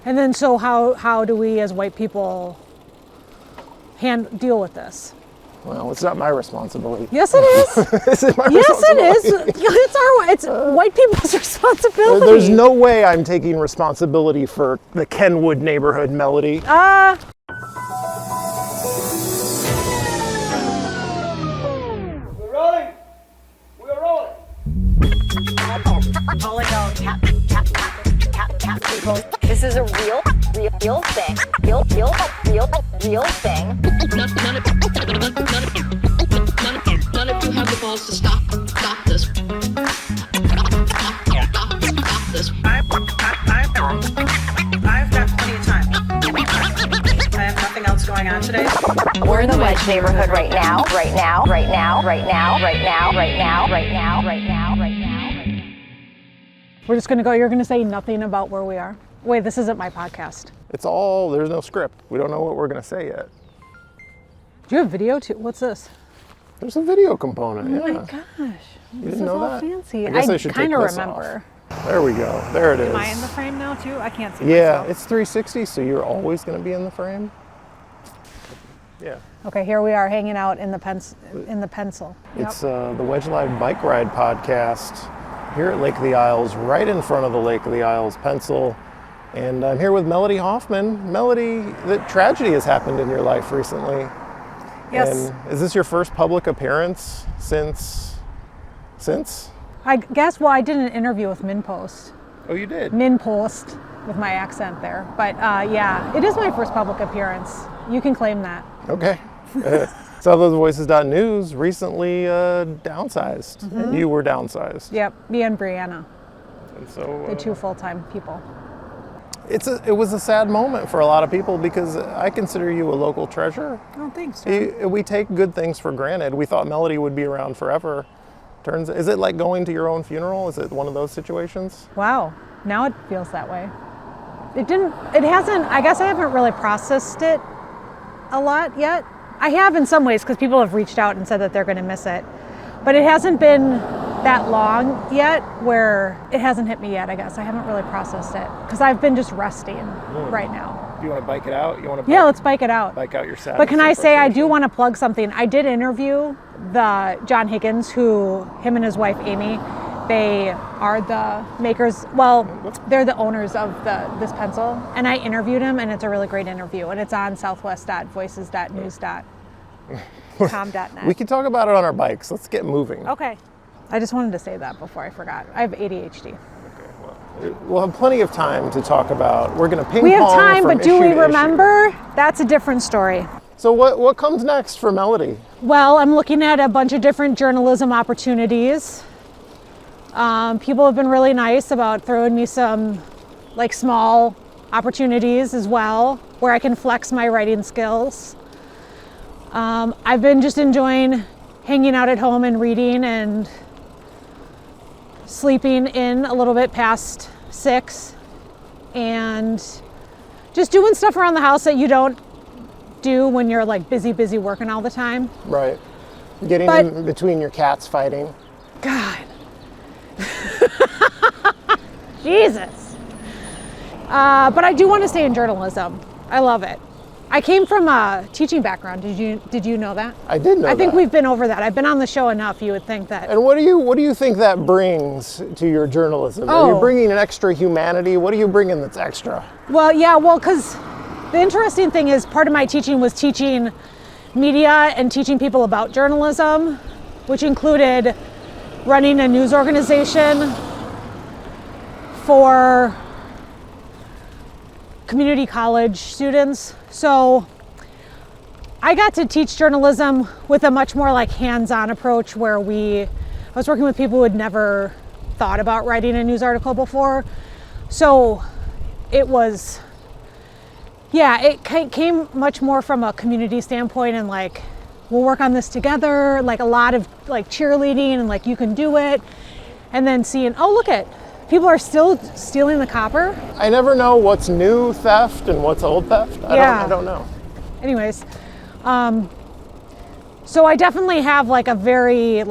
And then so how do we as white people deal with this? Well, it's not my responsibility. Yes, it is. This is my Yes, it responsibility. is. It's white people's responsibility. There's no way I'm taking responsibility for the Kenwood neighborhood, Melody. We're rolling. We're rolling. This is a real thing. Real thing. None of you have the balls to stop this. Stop this. I've got plenty of time. I have nothing else going on today. We're in the Wedge neighborhood right now. We're just going to go. You're going to say nothing about where we are. Wait, this isn't my podcast. There's no script. We don't know what we're going to say yet. Do you have video too? What's this? There's a video component. Oh my gosh. You This didn't is know all that? fancy. I guess I should kind take of this remember. off. There we go. There it is. Am I in the frame now too? I can't see Yeah, myself. it's 360, so you're always going to be in the frame. Yeah. Okay, here we are hanging out in the pencil. It's the Wedge Live Bike Ride podcast here at Lake of the Isles, right in front of the Lake of the Isles pencil. And I'm here with Melody Hoffmann. Melody, the tragedy has happened in your life recently. Yes. And is this your first public appearance since? I guess, well, I did an interview with MinnPost. Oh, you did? MinnPost, with my accent there. But yeah, it is my first public appearance. You can claim that. Okay. SouthwestVoices.news recently downsized, and you were downsized. Yep, me and Brianna, And so the two full-time people. it was a sad moment for a lot of people because I consider you a local treasure. Oh, thanks, John. We take good things for granted. We thought Melody would be around forever. Is it like going to your own funeral? Is it one of those situations? Wow, now it feels that way. I guess I haven't really processed it a lot yet. I have in some ways because people have reached out and said that they're going to miss it. But it hasn't been that long yet where it hasn't hit me yet, I guess. I haven't really processed it because I've been just resting right now. Do you want to bike it out? Yeah, let's bike it out. Bike out your sadness. But can I and say I do frustration? want to plug something. I did interview the John Higgins, him and his wife Amy, they are the makers, they're the owners of this pencil. And I interviewed him and it's a really great interview. And it's on southwest.voices.news.com.net. We can talk about it on our bikes. Let's get moving. Okay. I just wanted to say that before I forgot. I have ADHD. We'll have plenty of time to talk about. We're going to ping pong. We have time, from but do issue we to issue. remember? That's a different story. So what comes next for Melody? Well, I'm looking at a bunch of different journalism opportunities. People have been really nice about throwing me some small opportunities as well where I can flex my writing skills. I've been just enjoying hanging out at home and reading and sleeping in a little bit past 6 and just doing stuff around the house that you don't do when you're busy working all the time. Right. Getting in between your cats fighting. God. Jesus. But I do want to stay in journalism. I love it. I came from a teaching background. Did you know that? I did know that. I think we've been over that. I've been on the show enough. You would think that. And what do you think that brings to your journalism? Are you bringing an extra humanity? What are you bringing that's extra? Well, yeah, because the interesting thing is part of my teaching was teaching media and teaching people about journalism, which included running a news organization for community college students. So I got to teach journalism with a much more hands-on approach where I was working with people who had never thought about writing a news article before. So it was, it came much more from a community standpoint and we'll work on this together, a lot of cheerleading and you can do it. And then seeing, oh, look at, people are still stealing the copper. I never know what's new theft and what's old theft. I don't know. Anyways, so I definitely have a very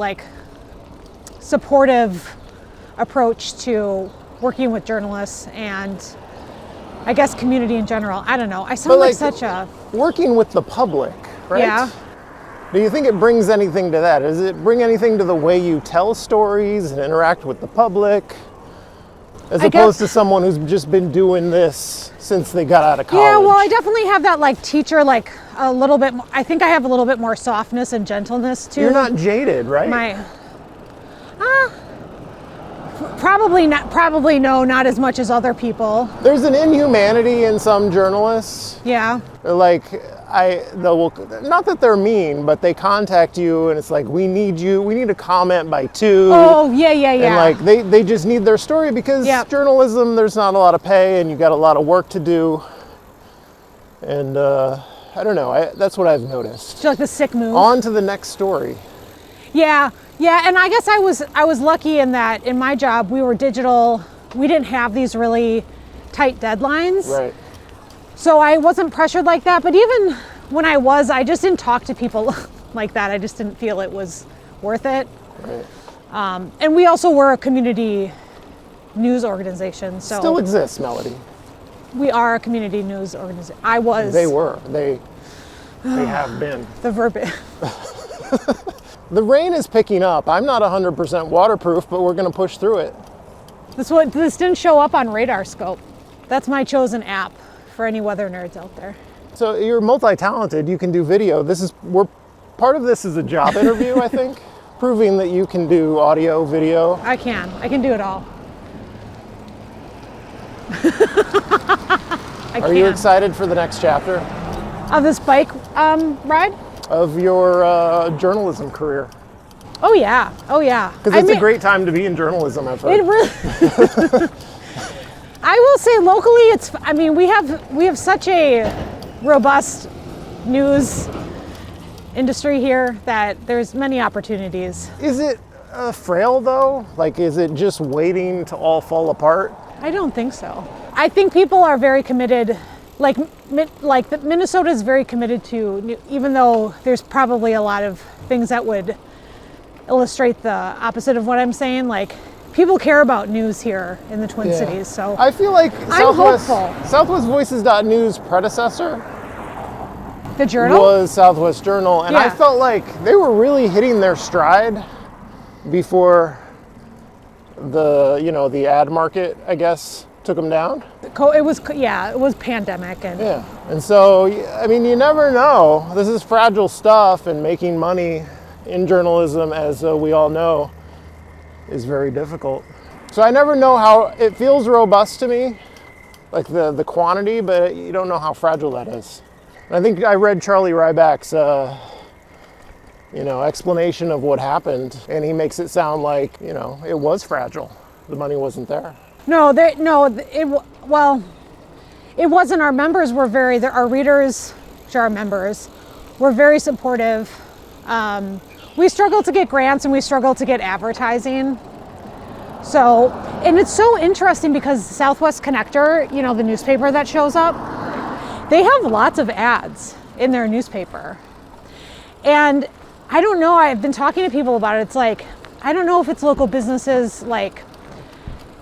supportive approach to working with journalists and I guess community in general. I don't know. I But sound like like such a, working with the public, right? Yeah. Do you think it brings anything to that? Does it bring anything to the way you tell stories and interact with the public? As opposed to someone who's just been doing this since they got out of college. Yeah, well, I definitely have that like teacher, like a little bit more, I think I have a little bit more softness and gentleness too. You're not jaded, right? Probably no, not as much as other people. There's an inhumanity in some journalists. Yeah. Like, not that they're mean, but they contact you and it's like, we need a comment by 2. Oh, yeah. And like, they just need their story because journalism, there's not a lot of pay and you got a lot of work to do. And I don't know, that's what I've noticed. It's like the sick move. On to the next story. Yeah, and I guess I was lucky in that in my job we were digital. We didn't have these really tight deadlines. Right. So I wasn't pressured like that, but even when I just didn't talk to people like that. I just didn't feel it was worth it. Right. And we also were a community news organization. So still exists, Melody. We are a community news organization. I was. They were. They have been. The verbiage. The rain is picking up. I'm not 100% waterproof, but we're going to push through it. This didn't show up on Radar Scope. That's my chosen app for any weather nerds out there. So you're multi-talented. You can do video. Part of this is a job interview, I think, proving that you can do audio, video. I can do it all. Are you excited for the next chapter? Of this bike ride? Of your journalism career. Oh yeah. Because it's a great time to be in journalism, I've heard. It really. I will say locally, we have such a robust news industry here that there's many opportunities. Is it frail though? Like, is it just waiting to all fall apart? I don't think so. I think people are very committed. Minnesota is very committed to, even though there's probably a lot of things that would illustrate the opposite of what I'm saying. Like, people care about news here in the Twin Cities. So I feel like I'm hopeful. Southwestvoices.news predecessor, the Journal, was Southwest Journal, and I felt like they were really hitting their stride before the ad market, I guess, took them down. It was pandemic and so you never know. This is fragile stuff, and making money in journalism, as we all know, is very difficult. So I never know how it feels robust to me, like the quantity, but you don't know how fragile that is. And I think I read Charlie Ryback's explanation of what happened, and he makes it sound like it was fragile. The money wasn't there. It wasn't. Our members were our readers, which are our members, were very supportive. We struggled to get grants and we struggled to get advertising. So, and it's so interesting because Southwest Connector, the newspaper that shows up, they have lots of ads in their newspaper. And I don't know, I've been talking to people about it. It's like, I don't know if it's local businesses, like,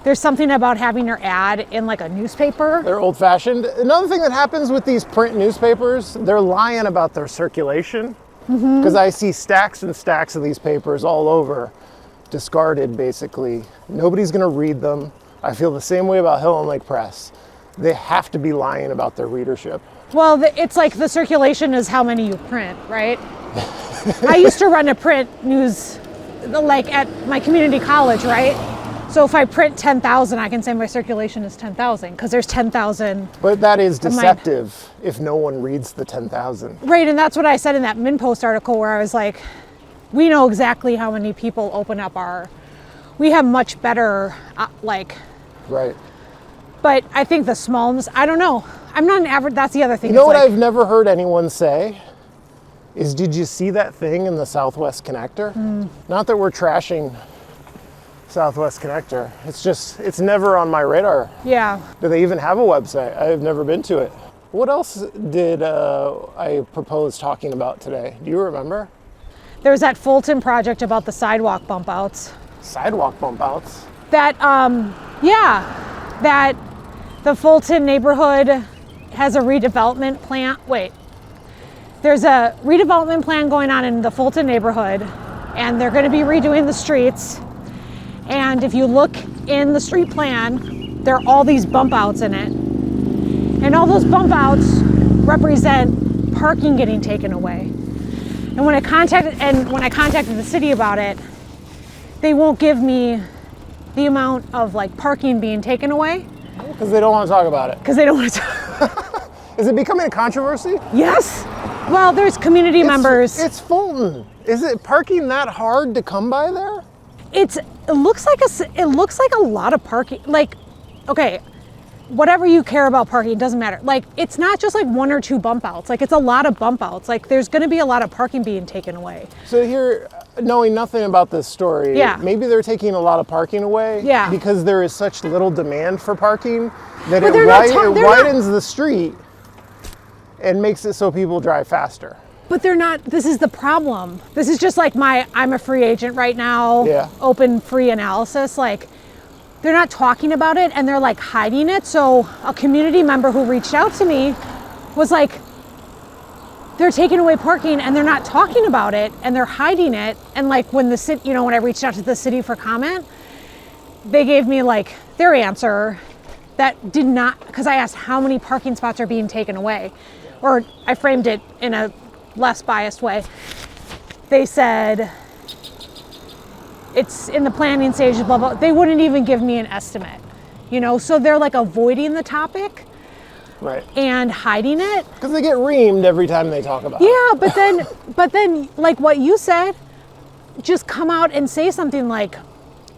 there's something about having your ad in like a newspaper. They're old fashioned. Another thing that happens with these print newspapers, they're lying about their circulation. Because I see stacks and stacks of these papers all over, discarded basically. Nobody's gonna read them. I feel the same way about Hill and Lake Press. They have to be lying about their readership. Well, it's like the circulation is how many you print, right? I used to run a print news, like at my community college, right? So if I print 10,000, I can say my circulation is 10,000 because there's 10,000. But that is deceptive if no one reads the 10,000. Right, and that's what I said in that MinPost article where I was like, we know exactly how many people open up we have much better, Right. But I think the smallness, I don't know. I'm not an average, that's the other thing. You know what I've never heard anyone say is, did you see that thing in the Southwest Connector? Not that we're trashing Southwest Connector. It's never on my radar. Yeah. Do they even have a website? I've never been to it. What else did I propose talking about today? Do you remember? There's that Fulton project about the sidewalk bump outs. Sidewalk bump outs? That the Fulton neighborhood has a redevelopment plan. There's a redevelopment plan going on in the Fulton neighborhood, and they're going to be redoing the streets. And if you look in the street plan, there are all these bump outs in it. And all those bump outs represent parking getting taken away. And when I contacted the city about it, they won't give me the amount of like parking being taken away. Because they don't want to talk about it. Because they don't want to talk. Is it becoming a controversy? Yes. Well, there's community members. It's Fulton. Is it parking that hard to come by there? It looks like a lot of parking. Like, okay, whatever you care about parking, it doesn't matter. Like, it's not just like one or two bump outs. Like, it's a lot of bump outs. Like, there's going to be a lot of parking being taken away. So here, knowing nothing about this story, Yeah. maybe they're taking a lot of parking away. Yeah. Because there is such little demand for parking that But it they're not widens the street and makes it so people drive faster. But they're not, this is the problem. This is just like I'm a free agent right now, Yeah. open free analysis. Like, they're not talking about it and they're like hiding it. So a community member who reached out to me was like, they're taking away parking and they're not talking about it and they're hiding it. And like when the city, when I reached out to the city for comment, they gave me like their answer that did not, because I asked how many parking spots are being taken away, or I framed it in a less biased way. They said it's in the planning stage, blah, blah. They wouldn't even give me an estimate, so they're like avoiding the topic. Right. And hiding it. Because they get reamed every time they talk about it. Yeah, but then like what you said, just come out and say something like,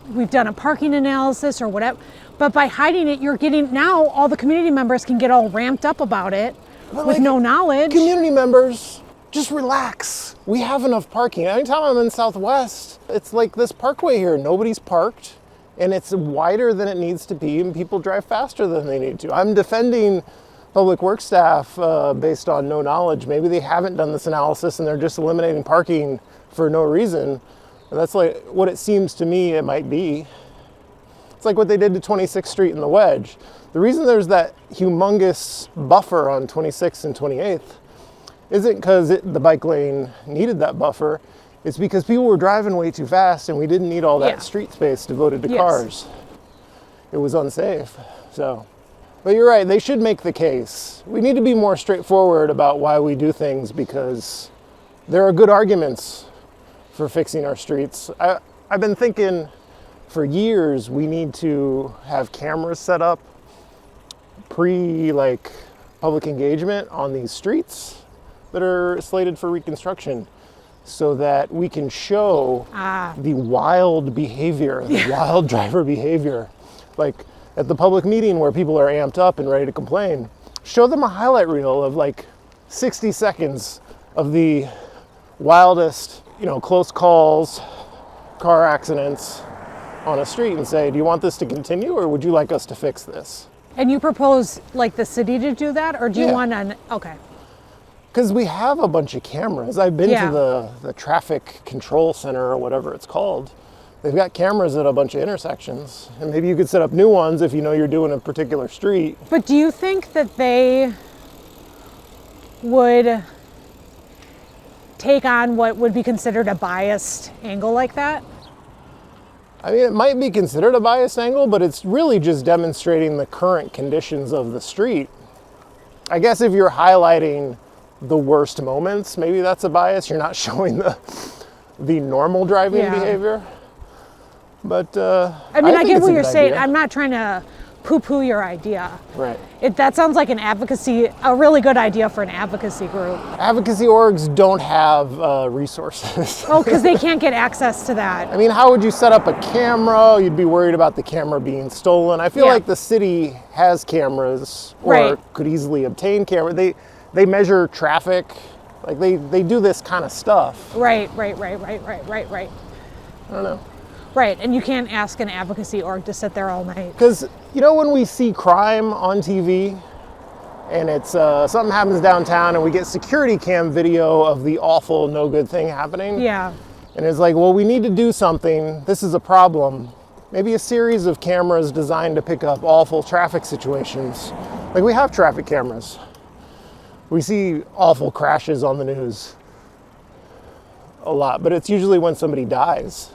we've done a parking analysis or whatever. But by hiding it, you're getting, now all the community members can get all ramped up about it with no knowledge. Community members, just relax. We have enough parking. Anytime I'm in Southwest, it's like this parkway here. Nobody's parked and it's wider than it needs to be and people drive faster than they need to. I'm defending public works staff based on no knowledge. Maybe they haven't done this analysis and they're just eliminating parking for no reason. And that's like what it seems to me it might be. It's like what they did to 26th Street in the Wedge. The reason there's that humongous buffer on 26th and 28th isn't because the bike lane needed that buffer. It's because people were driving way too fast and we didn't need all that street space devoted to cars. It was unsafe. But you're right, they should make the case. We need to be more straightforward about why we do things because there are good arguments for fixing our streets. I've been thinking for years we need to have cameras set up public engagement on these streets that are slated for reconstruction so that we can show the wild behavior, the wild driver behavior. Like at the public meeting where people are amped up and ready to complain, show them a highlight reel of like 60 seconds of the wildest, close calls, car accidents on a street and say, do you want this to continue or would you like us to fix this? And you propose like the city to do that, or do you want okay. Because we have a bunch of cameras. I've been to the traffic control center or whatever it's called. They've got cameras at a bunch of intersections. And maybe you could set up new ones if you're doing a particular street. But do you think that they would take on what would be considered a biased angle like that? I mean, it might be considered a biased angle, but it's really just demonstrating the current conditions of the street. I guess if you're highlighting the worst moments, maybe that's a bias. You're not showing the normal driving behavior. But I mean, I get what you're saying. I'm not trying to poo-poo your idea. Right. That sounds like a really good idea for an advocacy group. Advocacy orgs don't have resources. Oh, because they can't get access to that. I mean, how would you set up a camera? You'd be worried about the camera being stolen. I feel like the city has cameras or could easily obtain cameras. They measure traffic. Like they do this kind of stuff. Right. I don't know. Right, and you can't ask an advocacy org to sit there all night. Because, when we see crime on TV and it's something happens downtown and we get security cam video of the awful, no good thing happening. Yeah. And it's like, well, we need to do something. This is a problem. maybe a series of cameras designed to pick up awful traffic situations. Like we have traffic cameras. We see awful crashes on the news a lot, but it's usually when somebody dies.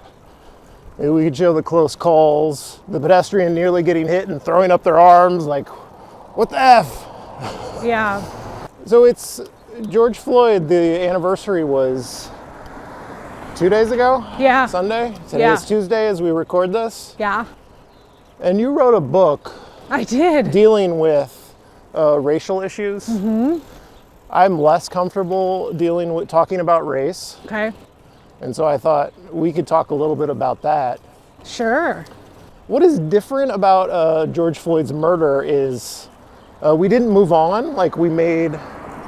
Maybe we could show the close calls, the pedestrian nearly getting hit and throwing up their arms like, what the F? Yeah. So it's George Floyd, the anniversary was 2 days ago? Yeah. Sunday? Today is Tuesday as we record this. Yeah. And you wrote a book I did. dealing with racial issues. Mm-hmm. I'm less comfortable talking about race. Okay. And so I thought we could talk a little bit about that. Sure. What is different about George Floyd's murder is we didn't move on. Like we made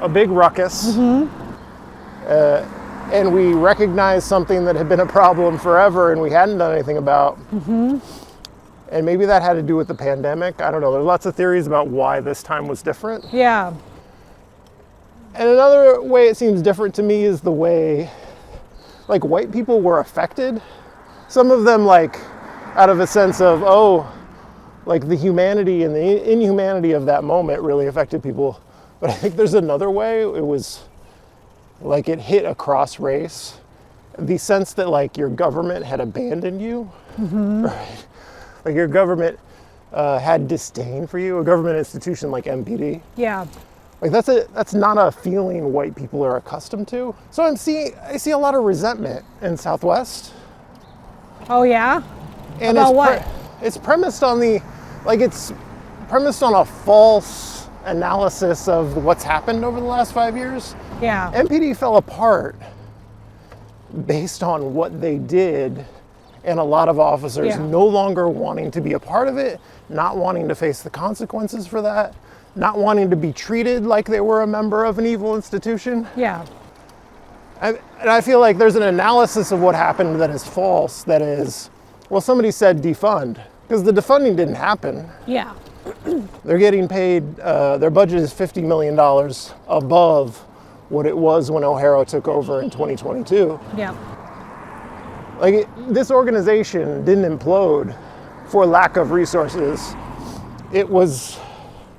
a big ruckus. Mm-hmm. And we recognized something that had been a problem forever and we hadn't done anything about. Mm-hmm. And maybe that had to do with the pandemic. I don't know. There's lots of theories about why this time was different. Yeah. And another way it seems different to me is the way, like, white people were affected. Some of them, like, out of a sense of, oh, like the humanity and the inhumanity of that moment really affected people. But I think there's another way. It was like it hit across race. The sense that, like, your government had abandoned you. Mm-hmm. Right? Like your government had disdain for you, a government institution like MPD. Yeah. Like that's not a feeling white people are accustomed to. So I see a lot of resentment in Southwest. Oh yeah? And about what? It's premised on a false analysis of what's happened over the last 5 years. Yeah. MPD fell apart based on what they did, and a lot of officers no longer wanting to be a part of it, not wanting to face the consequences for that, not wanting to be treated like they were a member of an evil institution. Yeah. And I feel like there's an analysis of what happened that is false, that is, well, somebody said defund, because the defunding didn't happen. Yeah. They're getting paid, their budget is $50 million above what it was when O'Hara took over in 2022. Yeah. Like, this organization didn't implode for lack of resources. It was,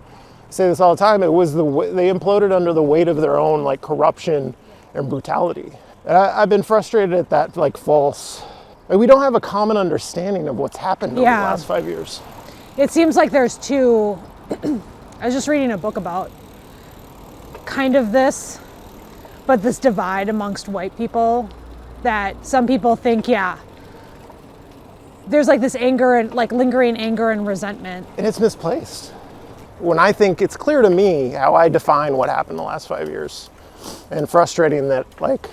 I say this all the time, they imploded under the weight of their own, like, corruption and brutality. And I've been frustrated at that, like, false, like, we don't have a common understanding of what's happened over the last 5 years. It seems like there's two, I was just reading a book about kind of this, but this divide amongst white people, that some people think, there's like this anger and like lingering anger and resentment. And it's misplaced. When I think it's clear to me how I define what happened the last 5 years, and frustrating that, like,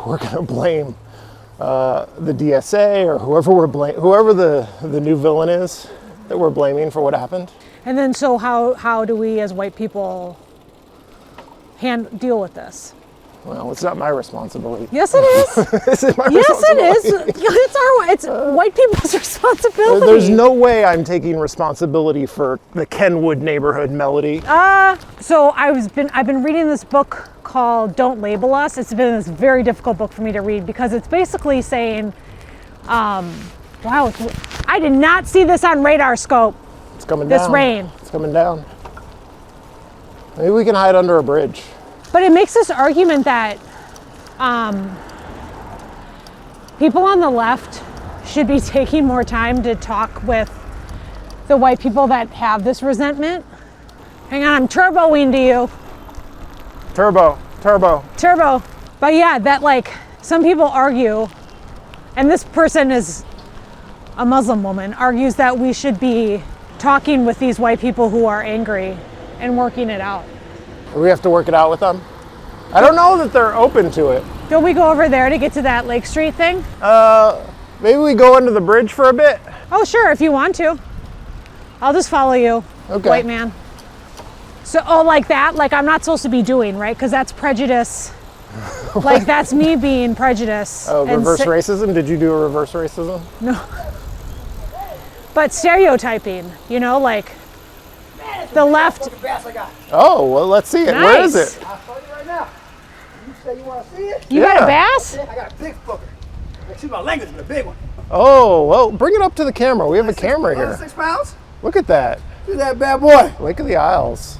we're gonna blame the DSA or whoever the new villain is that we're blaming for what happened. And then so how do we as white people deal with this? Well, it's not my responsibility. Yes, it is. This is my responsibility. Yes, it's white people's responsibility. There's no way I'm taking responsibility for the Kenwood neighborhood, Melody. So I've been reading this book called Don't Label Us. It's been this very difficult book for me to read because it's basically saying, wow, I did not see this on radar scope. It's coming down. This rain. It's coming down. Maybe we can hide under a bridge. But it makes this argument that people on the left should be taking more time to talk with the white people that have this resentment. Hang on, I'm turboing to you. Turbo. But yeah, that, like, some people argue, and this person is a Muslim woman, argues that we should be talking with these white people who are angry and working it out. We have to work it out with them? I don't know that they're open to it. Don't we go over there to get to that Lake Street thing? Maybe we go under the bridge for a bit? Oh, sure, if you want to. I'll just follow you, white man. So, like that? Like, I'm not supposed to be doing, right? Because that's prejudice. Like, that's me being prejudiced. Oh, reverse racism? Did you do a reverse racism? No. But stereotyping, like the left. Oh, well, let's see it. Nice. Where is it? I'll show you right now. You say you want to see it? You got a bass? I got a big fucker. See my language, but a big one. Oh, well, bring it up to the camera. We have a camera here. 6 pounds? Look at that. Look at that bad boy. Lake of the Isles.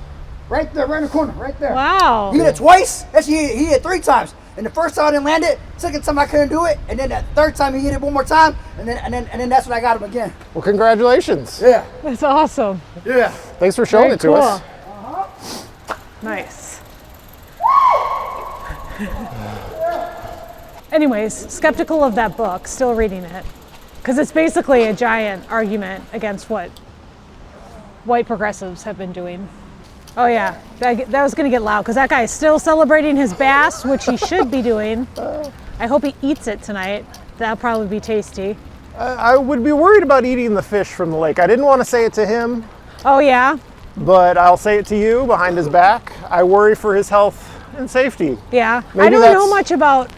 Right there, right in the corner, right there. Wow. He hit it twice. Actually, he hit it 3 times. And the first time I didn't land it, second time I couldn't do it, and then that third time he hit it one more time, and then that's when I got him again. Well, congratulations. Yeah. That's awesome. Yeah. Thanks for showing Very it to cool. us. Nice. Anyways, skeptical of that book, still reading it. Because it's basically a giant argument against what white progressives have been doing. Oh yeah, that was gonna get loud because that guy is still celebrating his bass, which he should be doing. I hope he eats it tonight. That'll probably be tasty. I would be worried about eating the fish from the lake. I didn't want to say it to him, Oh yeah? but I'll say it to you behind his back. I worry for his health and safety. Yeah. Maybe I don't know that's- much about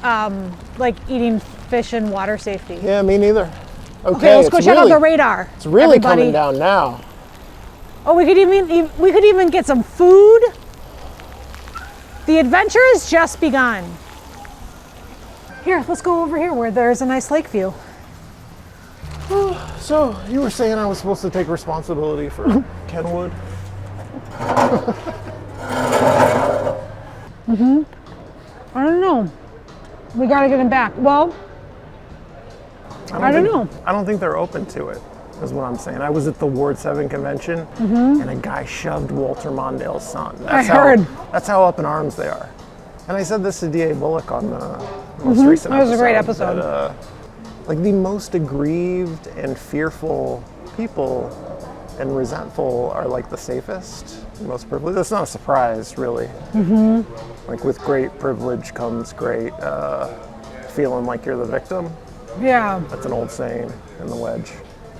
like eating fish and water safety. Yeah, me neither. Okay, let's go it's check out really- the radar. It's really everybody. coming down now. Oh, we could even get some food. The adventure has just begun. Here, let's go over here where there's a nice lake view. So, you were saying I was supposed to take responsibility for Kenwood? I don't know. We gotta get him back. Well, I don't know. I don't think they're open to it, is what I'm saying. I was at the Ward 7 convention, and a guy shoved Walter Mondale's son. I heard. That's how up in arms they are. And I said this to D.A. Bullock on the most recent episode. That was a great episode. That, like the most aggrieved and fearful people and resentful are like the safest, most privileged. That's not a surprise, really. Like with great privilege comes great feeling like you're the victim. Yeah. That's an old saying in the Wedge.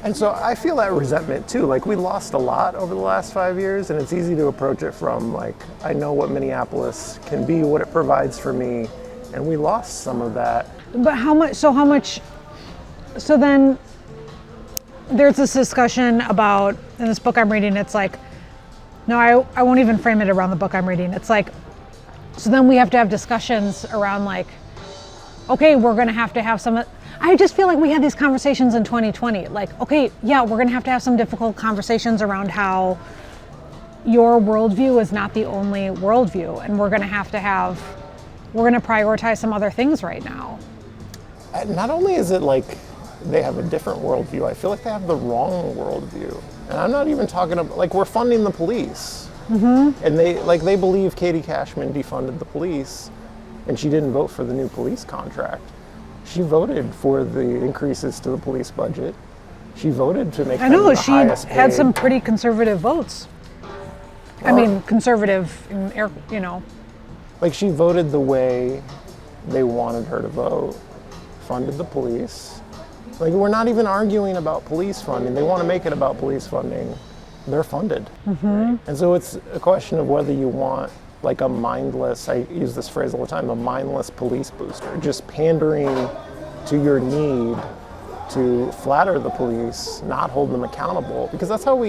And so I feel that resentment too. Like we lost a lot over the last 5 years, and it's easy to approach it from like, I know what Minneapolis can be, what it provides for me, and we lost some of that. But how much? So then there's this discussion about, in this book I'm reading, it's like, no, I won't even frame it around the book I'm reading. It's like, so then we have to have discussions around like, okay, we're gonna have to have some, I just feel like we had these conversations in 2020. Like, okay, yeah, we're gonna have to have some difficult conversations around how your worldview is not the only worldview, and we're gonna prioritize some other things right now. Not only is it like they have a different worldview, I feel like they have the wrong worldview. And I'm not even talking about, like, we're funding the police. And they believe Katie Cashman defunded the police, and she didn't vote for the new police contract. She voted for the increases to the police budget. She voted to make them the She highest had paid. some pretty conservative votes. I mean, conservative in air, you know. Like she voted the way they wanted her to vote, funded the police. Like we're not even arguing about police funding. They want to make it about police funding. They're funded. And so it's a question of whether you want like a mindless, I use this phrase all the time, a mindless police booster, just pandering to your need to flatter the police, not hold them accountable. Because that's how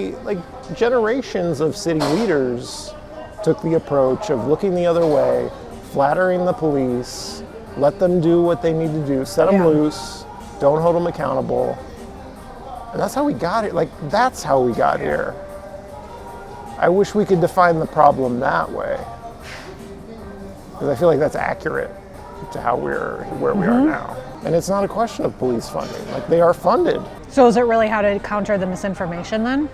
generations of city leaders took the approach of looking the other way, flattering the police, let them do what they need to do, set them loose, don't hold them accountable. And that's how we got it. Like, that's how we got here. I wish we could define the problem that way. Because I feel like that's accurate to how we're where we are now. And it's not a question of police funding. Like, they are funded. So is it really how to counter the misinformation then?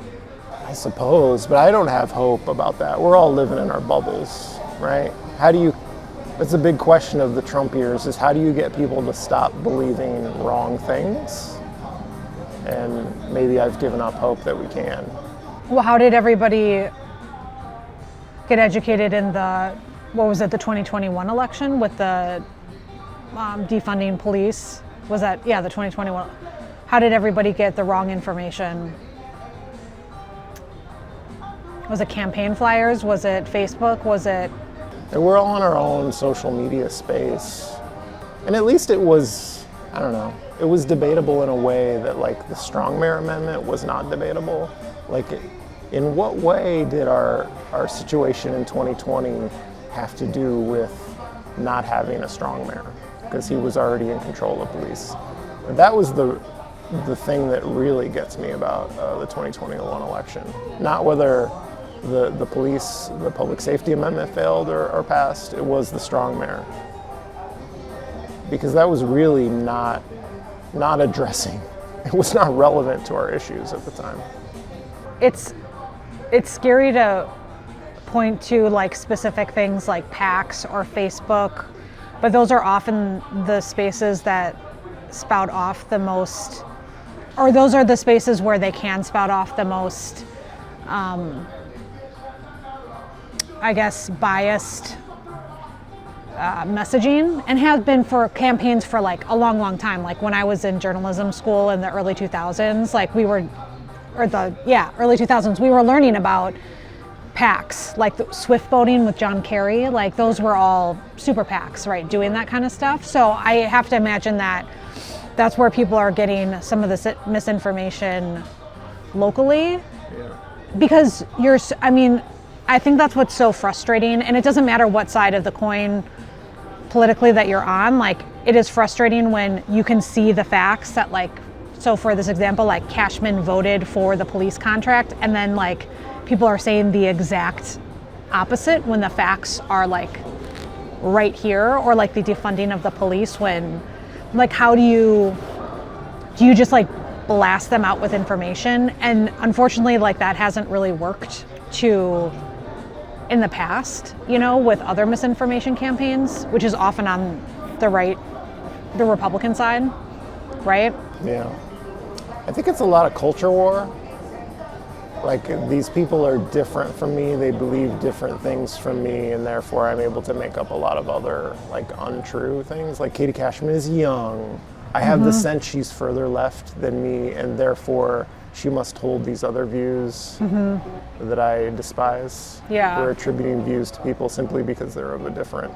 I suppose, but I don't have hope about that. We're all living in our bubbles, right? That's a big question of the Trump years, is how do you get people to stop believing wrong things? And maybe I've given up hope that we can. Well, how did everybody get educated in the 2021 election with the defunding police? Was that, the 2021? How did everybody get the wrong information? Was it campaign flyers? Was it Facebook? Was it? And we're all in our own social media space. And at least it was, I don't know, it was debatable in a way that like the Strong Mayor Amendment was not debatable. Like, in what way did our situation in 2020 have to do with not having a strong mayor? Because he was already in control of police. And that was the the thing that really gets me about the 2021 election. Not whether the police, the public safety amendment failed or passed, it was the strong mayor. Because that was really not addressing, it was not relevant to our issues at the time. It's scary to point to like specific things like PACs or Facebook, but those are often the spaces that spout off the most, or those are the spaces where they can spout off the most, I guess, biased messaging, and have been for campaigns for like a long time. Like when I was in journalism school in the early 2000s, like early 2000s, we were learning about PACs, like the Swift voting with John Kerry, like those were all super PACs, right, doing that kind of stuff. So I have to imagine that that's where people are getting some of this misinformation locally. Yeah. Because I think that's what's so frustrating, and it doesn't matter what side of the coin politically that you're on, like it is frustrating when you can see the facts that, like, so for this example, like Cashman voted for the police contract, and then like people are saying the exact opposite when the facts are like right here, or like the defunding of the police, when like how do you just like blast them out with information? And unfortunately, like that hasn't really worked in the past, with other misinformation campaigns, which is often on the Republican side, right? Yeah. I think it's a lot of culture war. Like, these people are different from me, they believe different things from me, and therefore I'm able to make up a lot of other, like, untrue things. Like, Katie Cashman is young. I have the sense she's further left than me, and therefore she must hold these other views that I despise. Yeah. We're attributing views to people simply because they're of a different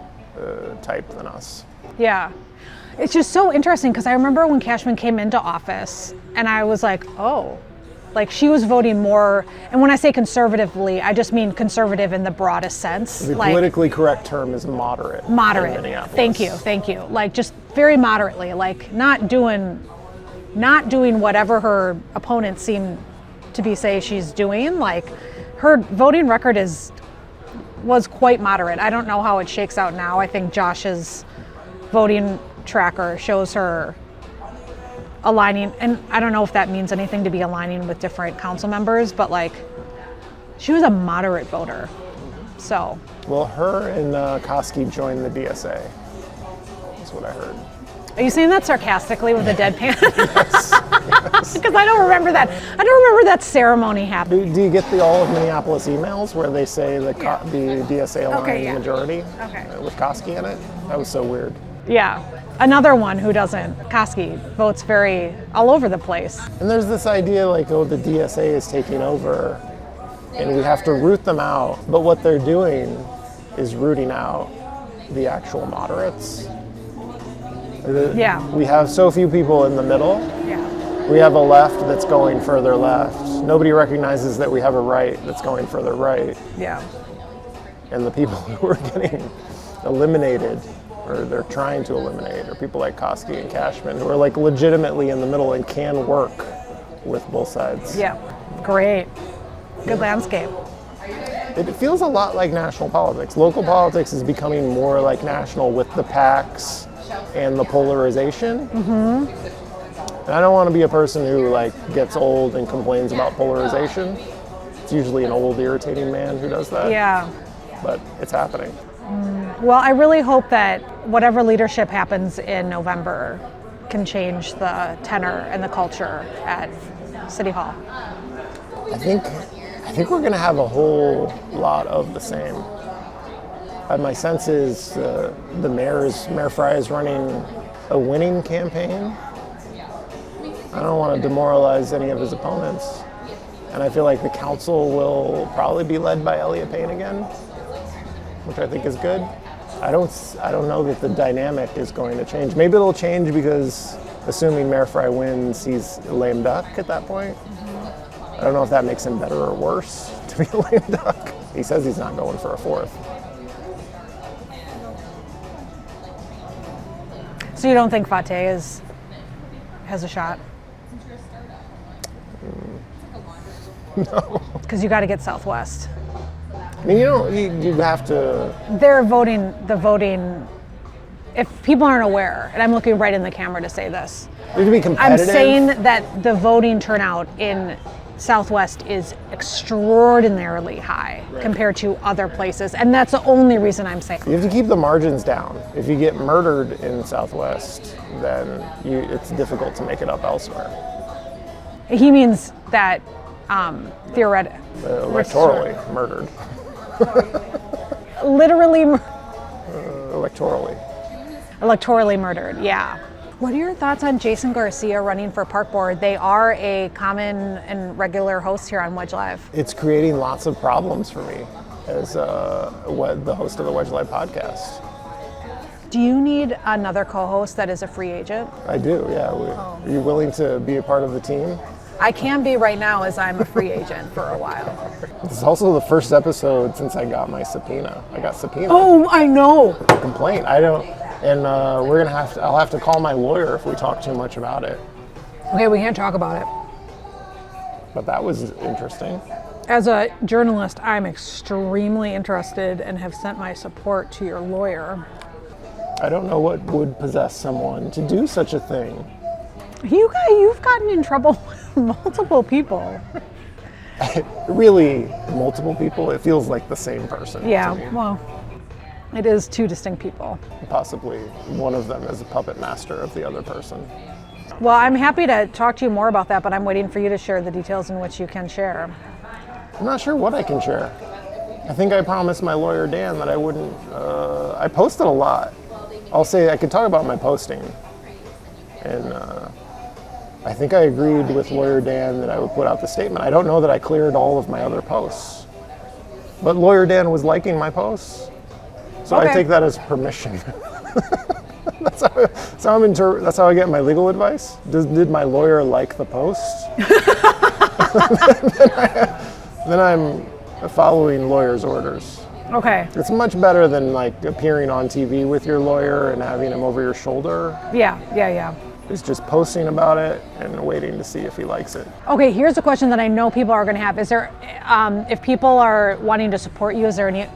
type than us. Yeah. It's just so interesting, because I remember when Cashman came into office, and I was like, oh, like she was voting more, and when I say conservatively, I just mean conservative in the broadest sense. The like, politically correct term is moderate. Moderate. In Minneapolis. Thank you. Like just very moderately, like not doing whatever her opponents seem to say she's doing. Like her voting record was quite moderate. I don't know how it shakes out now. I think Josh's voting tracker shows her aligning, and I don't know if that means anything to be aligning with different council members, but like she was a moderate voter. So well, her and Koski joined the DSA. That's what I heard. Are you saying that sarcastically with a deadpan? Yes. Because I don't remember that. I don't remember that ceremony happening. Do you get the all of Minneapolis emails where they say the DSA aligned majority with Koski in it? That was so weird. Yeah. Another one who doesn't. Koski votes very all over the place. And there's this idea like, oh, the DSA is taking over and we have to root them out. But what they're doing is rooting out the actual moderates. Yeah. We have so few people in the middle. Yeah. We have a left that's going further left. Nobody recognizes that we have a right that's going further right. Yeah. And the people who are getting eliminated, or they're trying to eliminate, are people like Koski and Cashman, who are like legitimately in the middle and can work with both sides. Yeah. Great. Good landscape. It feels a lot like national politics. Local politics is becoming more like national with the PACs and the polarization. And I don't want to be a person who like gets old and complains about polarization. It's usually an old, irritating man who does that. Yeah. But it's happening. Well, I really hope that whatever leadership happens in November can change the tenor and the culture at City Hall. I think we're going to have a whole lot of the same. My sense is the Mayor Fry is running a winning campaign. I don't want to demoralize any of his opponents. And I feel like the council will probably be led by Elliot Payne again, which I think is good. I don't know that the dynamic is going to change. Maybe it'll change because, assuming Mayor Fry wins, he's a lame duck at that point. I don't know if that makes him better or worse to be a lame duck. He says he's not going for a fourth. So you don't think Fateh has a shot? No. Because you got to get Southwest. I mean, you have to. They're voting, if people aren't aware, and I'm looking right in the camera to say this, You have to be I'm competitive. saying that the voting turnout in Southwest is extraordinarily high compared to other places, and that's the only reason I'm saying. You have to keep the margins down. If you get murdered in Southwest, then it's difficult to make it up elsewhere. He means that theoretically, Electorally murdered. literally Electorally. murdered, yeah. What are your thoughts on Jason Garcia running for park board? They are a common and regular host here on Wedge Live. It's creating lots of problems for me as the host of the Wedge Live podcast. Do you need another co-host that is a free agent? I do, yeah. Are you willing to be a part of the team? I can be right now as I'm a free agent for a while. This is also the first episode since I got my subpoena. I got subpoenaed. Oh, I know. Complaint. I'll have to call my lawyer if we talk too much about it. Okay, we can't talk about it. But that was interesting. As a journalist, I'm extremely interested and have sent my support to your lawyer. I don't know what would possess someone to do such a thing. You've gotten in trouble with multiple people. Really, multiple people? It feels like the same person. Yeah, to me. well, it is two distinct people. Possibly one of them is a puppet master of the other person. Well, I'm happy to talk to you more about that, but I'm waiting for you to share the details in which you can share. I'm not sure what I can share. I think I promised my lawyer, Dan, that I wouldn't. I posted a lot. I'll say I could talk about my posting. And I think I agreed with lawyer Dan that I would put out the statement. I don't know that I cleared all of my other posts. But lawyer Dan was liking my posts. So Okay. I take that as permission. That's how I get my legal advice. Did my lawyer like the post? then I'm following lawyer's orders. Okay. It's much better than like appearing on TV with your lawyer and having him over your shoulder. Yeah. It's just posting about it and waiting to see if he likes it. Okay, here's a question that I know people are going to have. Is there, if people are wanting to support you,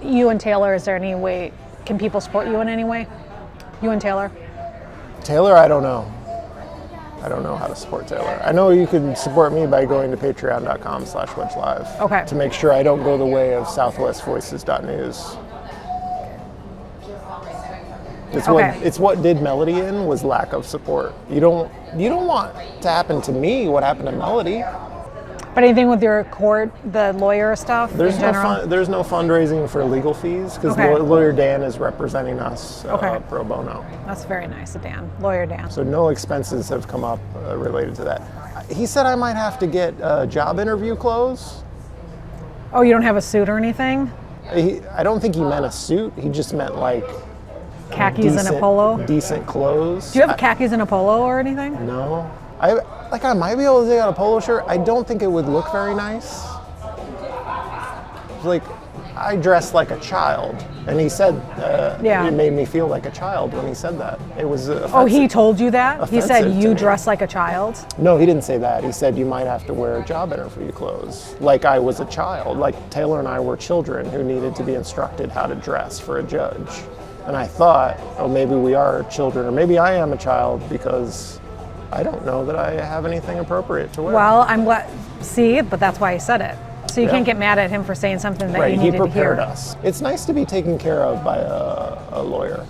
you and Taylor, is there any way, can people support you in any way? You and Taylor? Taylor, I don't know. I don't know how to support Taylor. I know you can support me by going to patreon.com/wedgelive. Okay. To make sure I don't go the way of southwestvoices.news. It's what did Melody in was lack of support. You don't want to happen to me what happened to Melody. But anything with your court, the lawyer stuff in general? There's no fundraising for legal fees because Okay. lawyer Dan is representing us pro bono. That's very nice of Dan, lawyer Dan. So no expenses have come up related to that. He said I might have to get job interview clothes. Oh, you don't have a suit or anything? I don't think he meant a suit. He just meant like Khakis and a polo? Decent clothes. Do you have khakis and a polo or anything? No. I might be able to take out a polo shirt. I don't think it would look very nice. Like, I dress like a child. And he said it made me feel like a child when he said that. It was offensive. Oh, he told you that? He said Offensive you to me. dress like a child? No, he didn't say that. He said you might have to wear job interview clothes. Like I was a child. Like Taylor and I were children who needed to be instructed how to dress for a judge. And I thought, oh, maybe we are children, or maybe I am a child because I don't know that I have anything appropriate to wear. Well, I'm glad. See, but that's why he said it. So you can't get mad at him for saying something that you needed to hear. He prepared us. It's nice to be taken care of by a lawyer.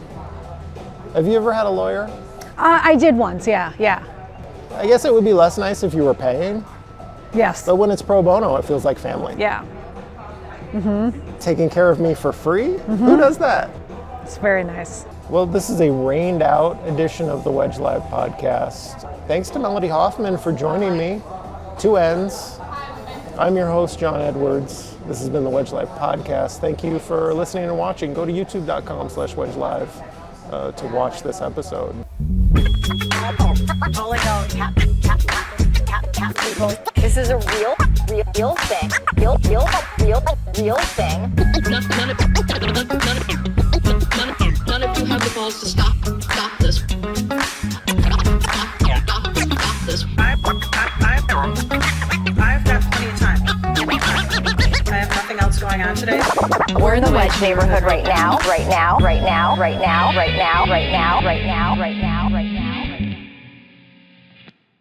Have you ever had a lawyer? I did once, yeah. I guess it would be less nice if you were paying, Yes. but when it's pro bono, it feels like family. Yeah. Taking care of me for free? Who does that? It's very nice. Well, this is a rained out edition of the Wedge Live podcast. Thanks to Melody Hoffmann for joining me. Two ends. I'm your host, John Edwards. This has been the Wedge Live podcast. Thank you for listening and watching. Go to youtube.com/wedgelive to watch this episode. This is a real thing. Real thing. None of you have the balls to stop this. Stop this. in the Wedge neighborhood right now, right now, right now, right now, right now, right now, right now, right now.